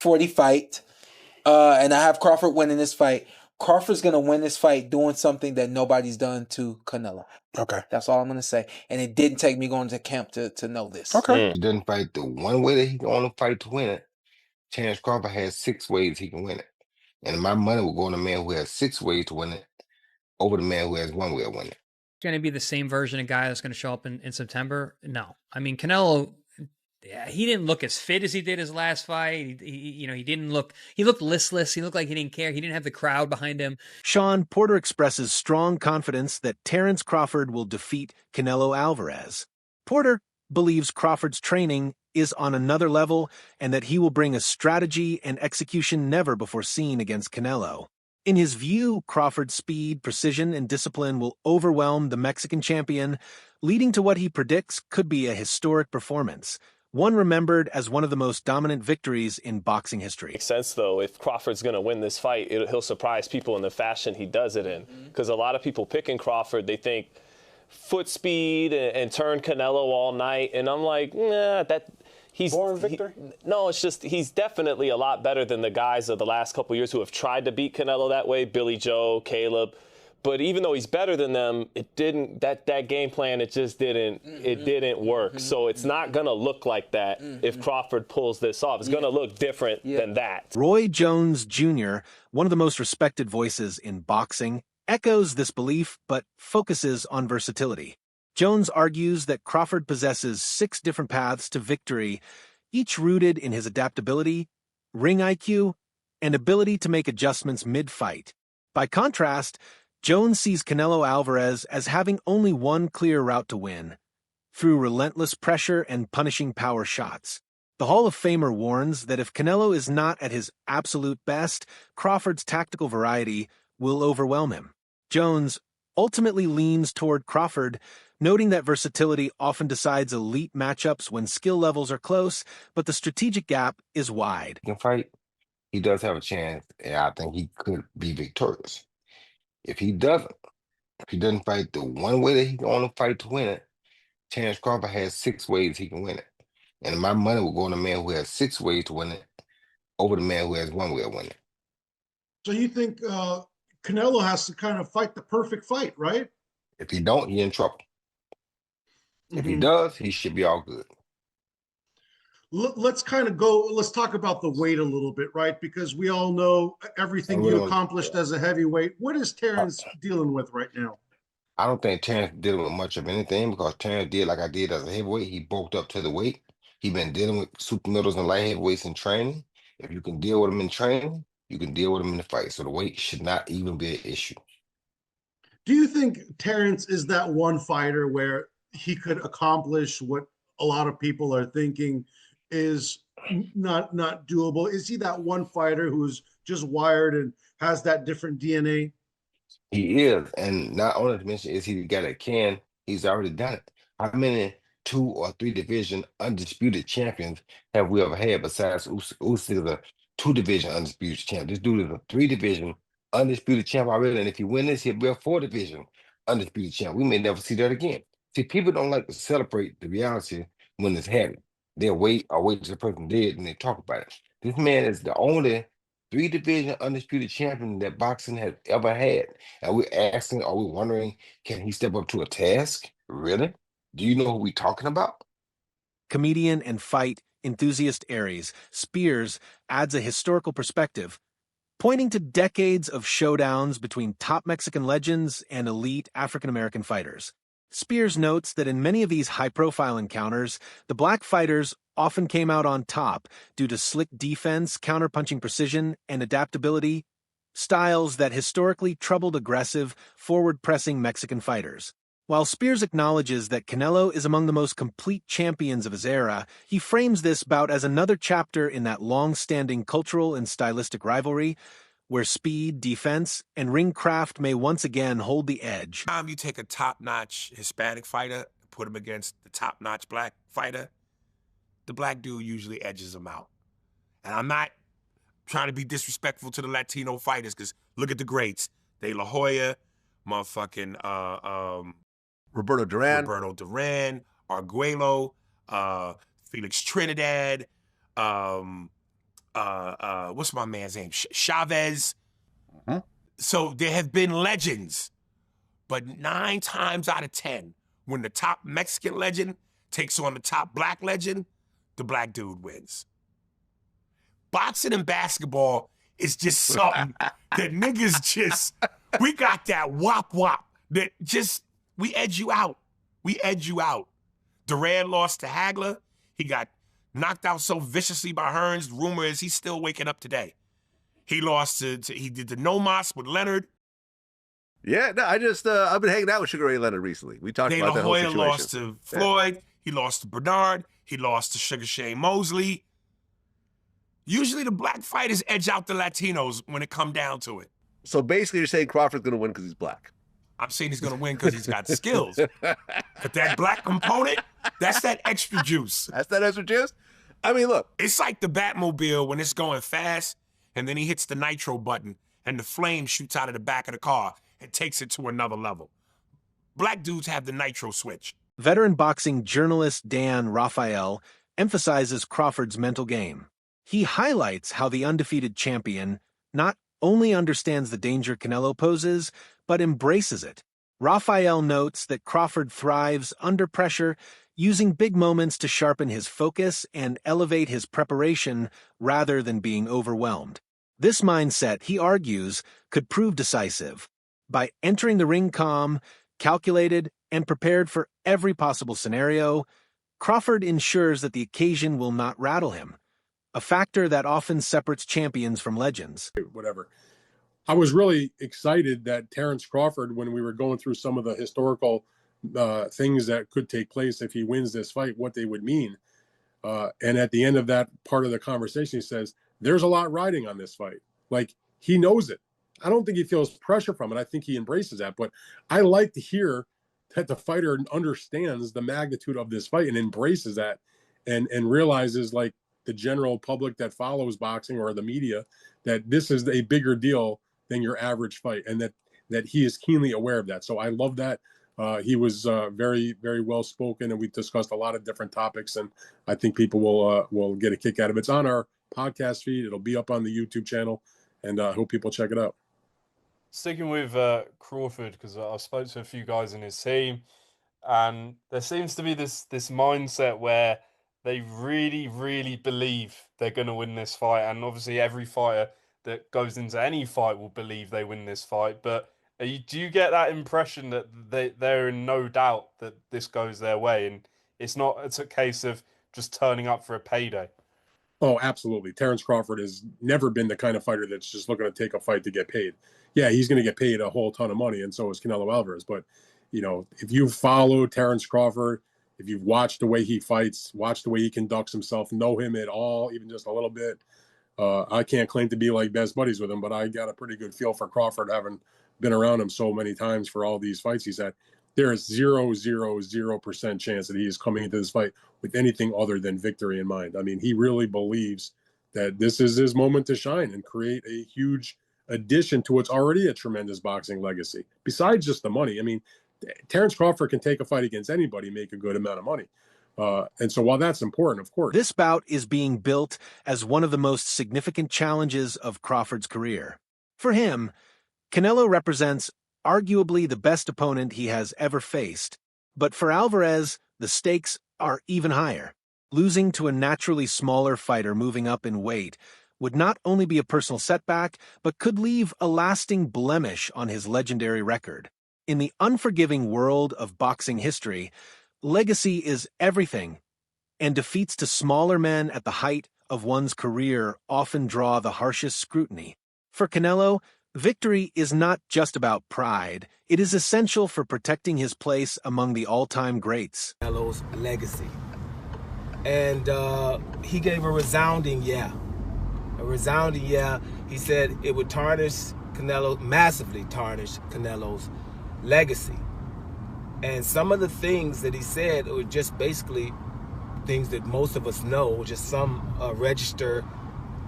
40 fight, and I have Crawford winning this fight. Crawford's going to win this fight doing something that nobody's done to Canelo. Okay. That's all I'm going to say. And it didn't take me going to camp to know this. Okay. He doesn't fight the one way that he can only fight to win it. Terence Crawford has 6 ways he can win it. And my money will go on the man who has 6 ways to win it over the man who has 1 way to win it. Going to be the same version of guy that's going to show up in September? No. I mean, Canelo, he didn't look as fit as he did his last fight. He looked listless. He looked like he didn't care. He didn't have the crowd behind him. Shawn Porter expresses strong confidence that Terence Crawford will defeat Canelo Alvarez. Porter believes Crawford's training is on another level and that he will bring a strategy and execution never before seen against Canelo. In his view, Crawford's speed, precision, and discipline will overwhelm the Mexican champion, leading to what he predicts could be a historic performance, one remembered as one of the most dominant victories in boxing history. Makes sense, though. If Crawford's going to win this fight, he'll surprise people in the fashion he does it in. Because a lot of people picking Crawford, they think foot speed and turn Canelo all night. And I'm like, nah, he's born victor? No, it's just he's definitely a lot better than the guys of the last couple of years who have tried to beat Canelo that way, Billy Joe, Caleb. But even though he's better than them, it didn't that game plan, it just didn't work. So it's not going to look like that if Crawford pulls this off. It's going to look different than that. Roy Jones Jr., one of the most respected voices in boxing, echoes this belief but focuses on versatility. Jones argues that Crawford possesses 6 different paths to victory, each rooted in his adaptability, ring IQ, and ability to make adjustments mid-fight. By contrast, Jones sees Canelo Alvarez as having only one clear route to win, through relentless pressure and punishing power shots. The Hall of Famer warns that if Canelo is not at his absolute best, Crawford's tactical variety will overwhelm him. Jones ultimately leans toward Crawford, noting that versatility often decides elite matchups when skill levels are close, but the strategic gap is wide. He can fight. He does have a chance, and I think he could be victorious. If he doesn't fight the one way that he can only fight to win it, Terence Crawford has 6 ways he can win it. And my money will go on the man who has 6 ways to win it over the man who has 1 way to win it. So you think Canelo has to kind of fight the perfect fight, right? If he don't, he's in trouble. If he does, he should be all good. Let's talk about the weight a little bit, right? Because we all know everything you accomplished as a heavyweight. What is Terence dealing with right now? I don't think Terence dealing with much of anything because Terence did like I did as a heavyweight. He bulked up to the weight. He's been dealing with super middles and light heavyweights in training. If you can deal with him in training, you can deal with him in the fight. So the weight should not even be an issue. Do you think Terence is that one fighter where he could accomplish what a lot of people are thinking is not doable? Is he that one fighter who's just wired and has that different DNA? He is, and not only to mention is he the guy that can, he's already done it. How many 2 or 3 division undisputed champions have we ever had besides Usyk is a 2 division undisputed champ? This dude is a 3 division undisputed champ already, and if he win this, he'll be a 4 division undisputed champ. We may never see that again. See, people don't like to celebrate the reality when it's happening. They'll wait till the person dead and they talk about it. This man is the only 3 division undisputed champion that boxing has ever had. And we're wondering, can he step up to a task? Really? Do you know who we're talking about? Comedian and fight enthusiast Aries Spears adds a historical perspective, pointing to decades of showdowns between top Mexican legends and elite African-American fighters. Spears notes that in many of these high-profile encounters, the black fighters often came out on top due to slick defense, counterpunching precision, and adaptability, styles that historically troubled aggressive, forward-pressing Mexican fighters. While Spears acknowledges that Canelo is among the most complete champions of his era, he frames this bout as another chapter in that long-standing cultural and stylistic rivalry, where speed, defense, and ring craft may once again hold the edge. You take a top-notch Hispanic fighter, put him against the top-notch black fighter, the black dude usually edges him out. And I'm not trying to be disrespectful to the Latino fighters, because look at the greats. De La Hoya, motherfucking Roberto Duran, Arguello, Felix Trinidad, what's my man's name? Chavez. Mhm. So there have been legends, but 9 times out of 10, when the top Mexican legend takes on the top black legend, the black dude wins. Boxing and basketball is just something that niggas just, we got that wop wop that just, we edge you out. We edge you out. Duran lost to Hagler. He got knocked out so viciously by Hearns. Rumor is he's still waking up today. He lost he did the no mas with Leonard. Yeah, no, I've been hanging out with Sugar Ray Leonard recently. We talked De about La that whole Hoya situation. lost to Floyd. He lost to Bernard. He lost to Sugar Shane Mosley. Usually the black fighters edge out the Latinos when it come down to it. So basically you're saying Crawford's going to win because he's black. I'm saying he's going to win because he's got skills. But that black component, that's that extra juice. That's that extra juice? I mean, look. It's like the Batmobile when it's going fast, and then he hits the nitro button, and the flame shoots out of the back of the car and takes it to another level. Black dudes have the nitro switch. Veteran boxing journalist Dan Rafael emphasizes Crawford's mental game. He highlights how the undefeated champion not only understands the danger Canelo poses, but embraces it. Rafael notes that Crawford thrives under pressure, using big moments to sharpen his focus and elevate his preparation rather than being overwhelmed. This mindset, he argues, could prove decisive. By entering the ring calm, calculated, and prepared for every possible scenario, Crawford ensures that the occasion will not rattle him, a factor that often separates champions from legends. Whatever. I was really excited that Terence Crawford, when we were going through some of the historical things that could take place if he wins this fight, what they would mean. And at the end of that part of the conversation, he says, there's a lot riding on this fight. Like, he knows it. I don't think he feels pressure from it. I think he embraces that. But I like to hear that the fighter understands the magnitude of this fight and embraces that and realizes, like the general public that follows boxing or the media, that this is a bigger deal than your average fight, and that he is keenly aware of that. So I love that. He was very, very well spoken, and we discussed a lot of different topics, and I think people will get a kick out of it. It's on our podcast feed. It'll be up on the YouTube channel, and I hope people check it out. Sticking with Crawford, because I've spoken to a few guys in his team, and there seems to be this mindset where they really, really believe they're going to win this fight, and obviously every fighter that goes into any fight will believe they win this fight. But do you get that impression that they're in no doubt that this goes their way, and it's a case of just turning up for a payday? Oh, absolutely. Terence Crawford has never been the kind of fighter that's just looking to take a fight to get paid. Yeah, he's going to get paid a whole ton of money, and so is Canelo Alvarez. But, you know, if you follow Terence Crawford, if you've watched the way he fights, watched the way he conducts himself, know him at all, even just a little bit, I can't claim to be like best buddies with him, but I got a pretty good feel for Crawford, having been around him so many times for all these fights he's had. There is 0.000% chance that he is coming into this fight with anything other than victory in mind. I mean, he really believes that this is his moment to shine and create a huge addition to what's already a tremendous boxing legacy. Besides just the money, I mean, Terence Crawford can take a fight against anybody, make a good amount of money. And so while that's important, of course. This bout is being built as one of the most significant challenges of Crawford's career. For him, Canelo represents arguably the best opponent he has ever faced. But for Alvarez, the stakes are even higher. Losing to a naturally smaller fighter moving up in weight would not only be a personal setback, but could leave a lasting blemish on his legendary record. In the unforgiving world of boxing history, legacy is everything, and defeats to smaller men at the height of one's career often draw the harshest scrutiny. For Canelo, victory is not just about pride. It is essential for protecting his place among the all-time greats. Canelo's legacy. And he gave a resounding yeah. A resounding yeah. He said it would massively tarnish Canelo's legacy. And some of the things that he said were just basically things that most of us know, just some register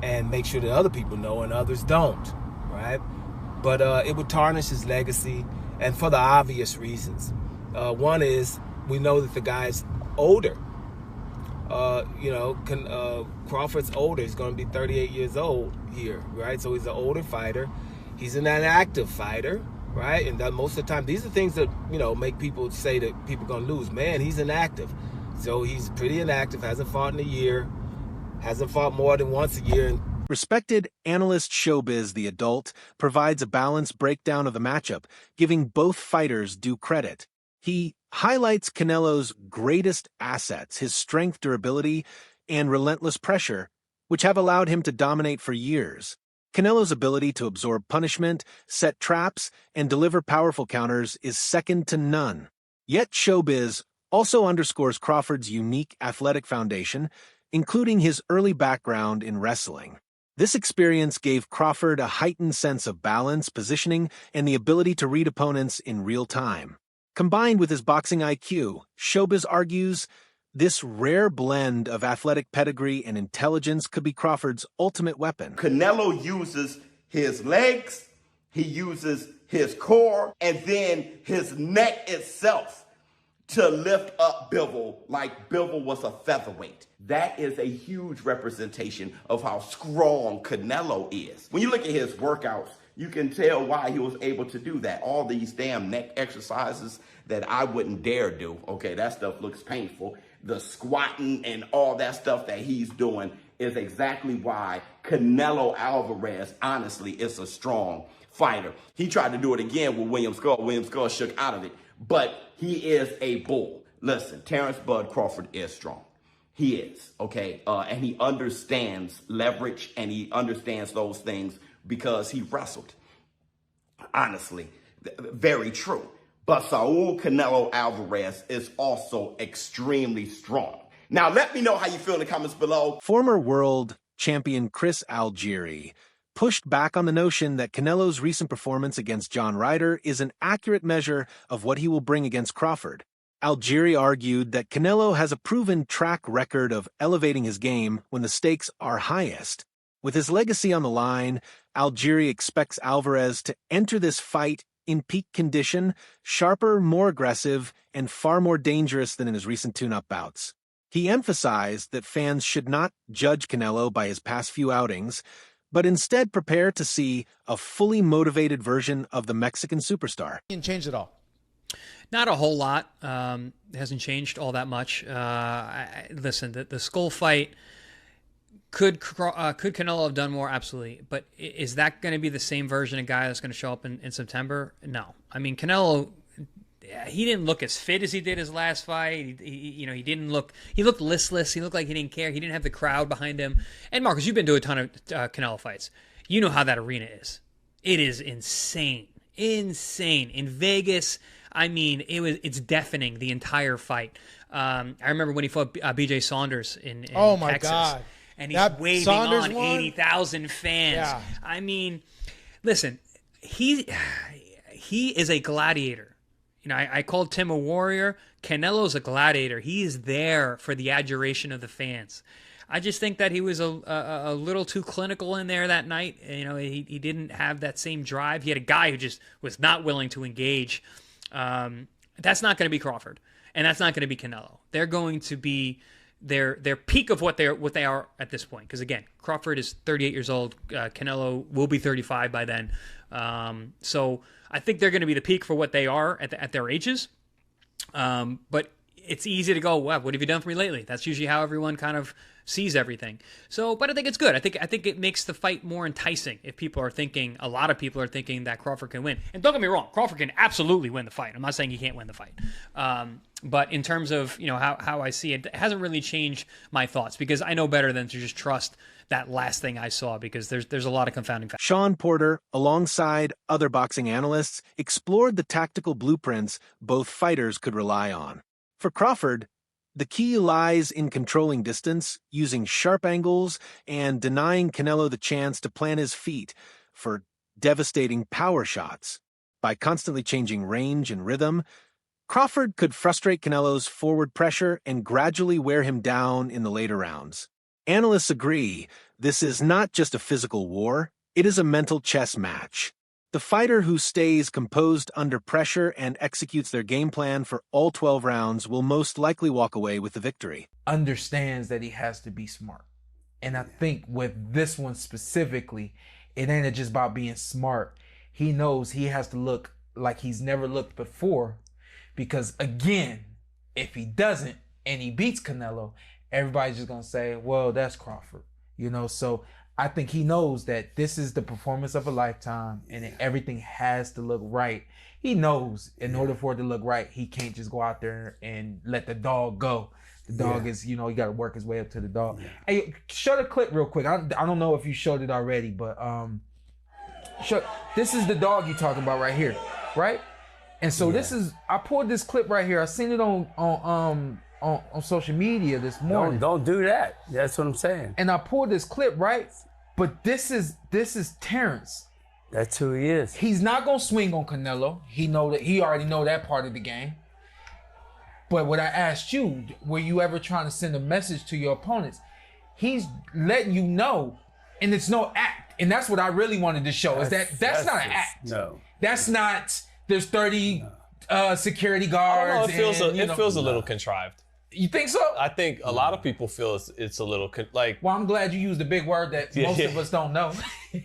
and make sure that other people know and others don't, right? But it would tarnish his legacy, and for the obvious reasons. One is, we know that the guy's older. Crawford's older. He's going to be 38 years old here, right? So he's an older fighter. He's an inactive fighter, right? And most of the time, these are things that, make people say that people are going to lose. Man, he's inactive. So he's pretty inactive, hasn't fought in a year, hasn't fought more than once a year. Respected analyst Showbiz the Adult provides a balanced breakdown of the matchup, giving both fighters due credit. He highlights Canelo's greatest assets, his strength, durability, and relentless pressure, which have allowed him to dominate for years. Canelo's ability to absorb punishment, set traps, and deliver powerful counters is second to none. Yet Showbiz also underscores Crawford's unique athletic foundation, including his early background in wrestling. This experience gave Crawford a heightened sense of balance, positioning, and the ability to read opponents in real time. Combined with his boxing IQ, Showbiz argues this rare blend of athletic pedigree and intelligence could be Crawford's ultimate weapon. Canelo uses his legs, he uses his core, and then his neck itself to lift up Bivol like Bivol was a featherweight. That is a huge representation of how strong Canelo is. When you look at his workouts, you can tell why he was able to do that. All these damn neck exercises that I wouldn't dare do. Okay, that stuff looks painful. The squatting and all that stuff that he's doing is exactly why Canelo Alvarez, honestly, is a strong fighter. He tried to do it again with William Skull. William Skull shook out of it, but he is a bull. Listen, Terence Bud Crawford is strong. He is, okay? And he understands leverage, and he understands those things because he wrestled. Honestly, very true. But Saul Canelo Alvarez is also extremely strong. Now, let me know how you feel in the comments below. Former world champion Chris Algieri pushed back on the notion that Canelo's recent performance against John Ryder is an accurate measure of what he will bring against Crawford. Algieri argued that Canelo has a proven track record of elevating his game when the stakes are highest. With his legacy on the line, Algieri expects Alvarez to enter this fight in peak condition, sharper, more aggressive, and far more dangerous than in his recent tune-up bouts. He emphasized that fans should not judge Canelo by his past few outings, but instead prepare to see a fully motivated version of the Mexican superstar. Change it all. Not a whole lot. It hasn't changed all that much. Listen, the Skull fight, could Canelo have done more? Absolutely. But is that going to be the same version of guy that's going to show up in September? No. I mean, Canelo, he didn't look as fit as he did his last fight. He looked listless. He looked like he didn't care. He didn't have the crowd behind him. And Marcus, you've been to a ton of Canelo fights. You know how that arena is. It is insane. Insane. In Vegas, I mean, it's deafening the entire fight. I remember when he fought B.J. Saunders in oh my Texas. God. And he's that waving Saunders on one? 80,000 fans. Yeah. I mean, listen, he is a gladiator. You know, I called Tim a warrior. Canelo's a gladiator. He is there for the adoration of the fans. I just think that he was a little too clinical in there that night. You know, he didn't have that same drive. He had a guy who just was not willing to engage. That's not going to be Crawford, and that's not going to be Canelo. They're going to be their peak of what they are at this point. Because again, Crawford is 38 years old. Canelo will be 35 by then. So I think they're going to be the peak for what they are at their ages. But it's easy to go, wow, what have you done for me lately? That's usually how everyone kind of sees everything. So, but I think it's good. I think it makes the fight more enticing if a lot of people are thinking that Crawford can win. And don't get me wrong, Crawford can absolutely win the fight. I'm not saying he can't win the fight. But in terms of, you know, how I see it, it hasn't really changed my thoughts because I know better than to just trust that last thing I saw because there's a lot of confounding factors. Shawn Porter, alongside other boxing analysts, explored the tactical blueprints both fighters could rely on. For Crawford, the key lies in controlling distance, using sharp angles, and denying Canelo the chance to plant his feet for devastating power shots. By constantly changing range and rhythm, Crawford could frustrate Canelo's forward pressure and gradually wear him down in the later rounds. Analysts agree this is not just a physical war, it is a mental chess match. The fighter who stays composed under pressure and executes their game plan for all 12 rounds will most likely walk away with the victory. Understands that he has to be smart. And I think with this one specifically, it ain't just about being smart. He knows he has to look like he's never looked before, because again, if he doesn't and he beats Canelo, everybody's just gonna say, well, that's Crawford, so I think he knows that this is the performance of a lifetime and everything has to look right. He knows in order for it to look right, he can't just go out there and let the dog go. The dog is, he got to work his way up to the dog. Hey, show the clip real quick. I don't know if you showed it already, but this is the dog you talking about right here, right? And so I pulled this clip right here. I seen it on social media this morning. Don't do that. That's what I'm saying. And I pulled this clip, right? But this is Terence. That's who he is. He's not gonna swing on Canelo. He already know that part of the game. But what I asked you, were you ever trying to send a message to your opponents? He's letting you know, and it's no act. And that's what I really wanted to show, that's not an act. No. That's not, there's 30 security guards. I don't know, it feels a little contrived. You think so? I think a lot of people feel it's a little Well, I'm glad you used a big word that most of us don't know.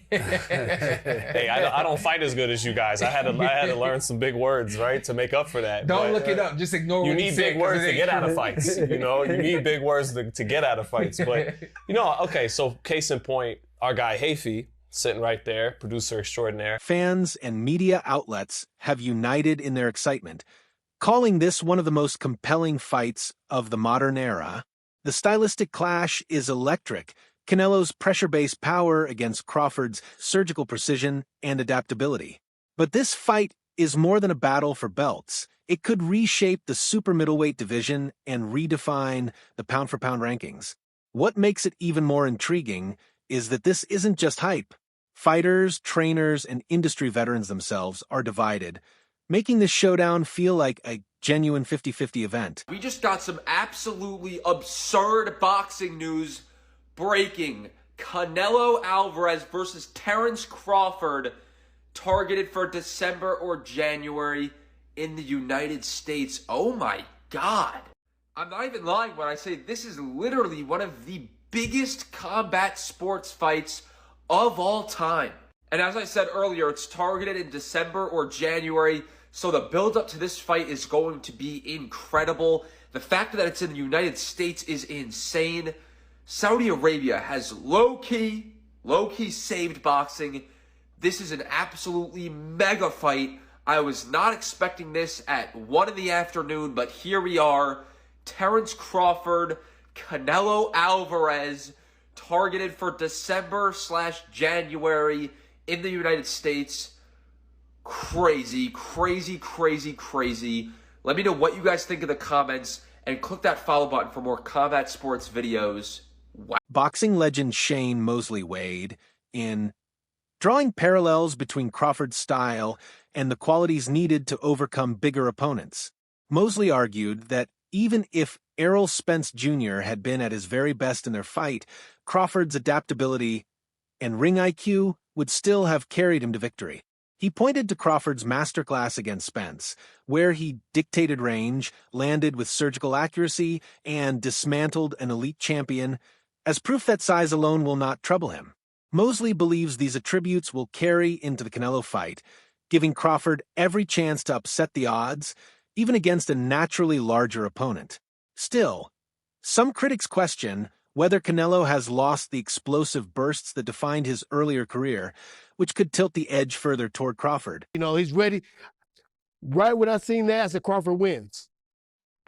Hey, I don't fight as good as you guys. I had to learn some big words, right, to make up for that. Don't look it up. Just ignore what you need big words to get out of fights. You need big words to get out of fights. But okay. So case in point, our guy Hafey, sitting right there, producer extraordinaire. Fans and media outlets have united in their excitement, calling this one of the most compelling fights of the modern era. The stylistic clash is electric. Canelo's pressure-based power against Crawford's surgical precision and adaptability. But this fight is more than a battle for belts. It could reshape the super middleweight division and redefine the pound-for-pound rankings. What makes it even more intriguing is that this isn't just hype. Fighters, trainers, and industry veterans themselves are divided, making this showdown feel like a genuine 50-50 event. We just got some absolutely absurd boxing news breaking. Canelo Alvarez versus Terence Crawford, targeted for December or January in the United States. Oh my God. I'm not even lying when I say this is literally one of the biggest combat sports fights of all time. And as I said earlier, it's targeted in December or January, so the build-up to this fight is going to be incredible. The fact that it's in the United States is insane. Saudi Arabia has low-key saved boxing. This is an absolutely mega fight. I was not expecting this at 1 in the afternoon, but here we are. Terence Crawford, Canelo Alvarez, targeted for December/January in the United States. Crazy, crazy, crazy, crazy. Let me know what you guys think in the comments, and click that follow button for more combat sports videos. Wow. Boxing legend Shane Mosley Wade, in drawing parallels between Crawford's style and the qualities needed to overcome bigger opponents. Mosley argued that even if Errol Spence Jr. had been at his very best in their fight, Crawford's adaptability and ring IQ would still have carried him to victory. He pointed to Crawford's masterclass against Spence, where he dictated range, landed with surgical accuracy, and dismantled an elite champion, as proof that size alone will not trouble him. Mosley believes these attributes will carry into the Canelo fight, giving Crawford every chance to upset the odds, even against a naturally larger opponent. Still, some critics question whether Canelo has lost the explosive bursts that defined his earlier career, which could tilt the edge further toward Crawford. He's ready. Right when I seen that, I said Crawford wins.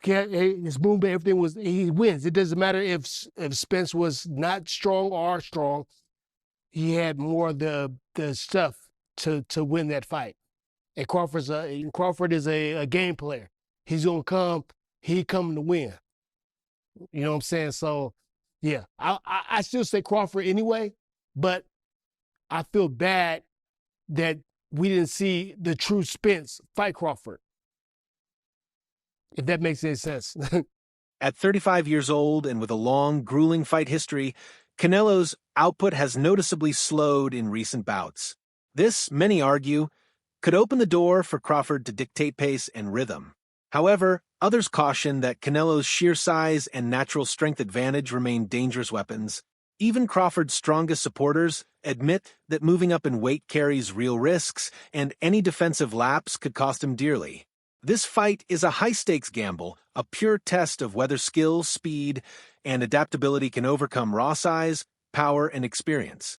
His movement, everything he wins. It doesn't matter if Spence was not strong or strong. He had more of the stuff to win that fight. And Crawford is a game player. He's gonna come. He coming to win. You know what I'm saying? So, yeah, I still say Crawford anyway, but I feel bad that we didn't see the true Spence fight Crawford, if that makes any sense. At 35 years old and with a long, grueling fight history, Canelo's output has noticeably slowed in recent bouts. This, many argue, could open the door for Crawford to dictate pace and rhythm. However, others caution that Canelo's sheer size and natural strength advantage remain dangerous weapons. Even Crawford's strongest supporters admit that moving up in weight carries real risks, and any defensive lapse could cost him dearly. This fight is a high-stakes gamble, a pure test of whether skill, speed, and adaptability can overcome raw size, power, and experience.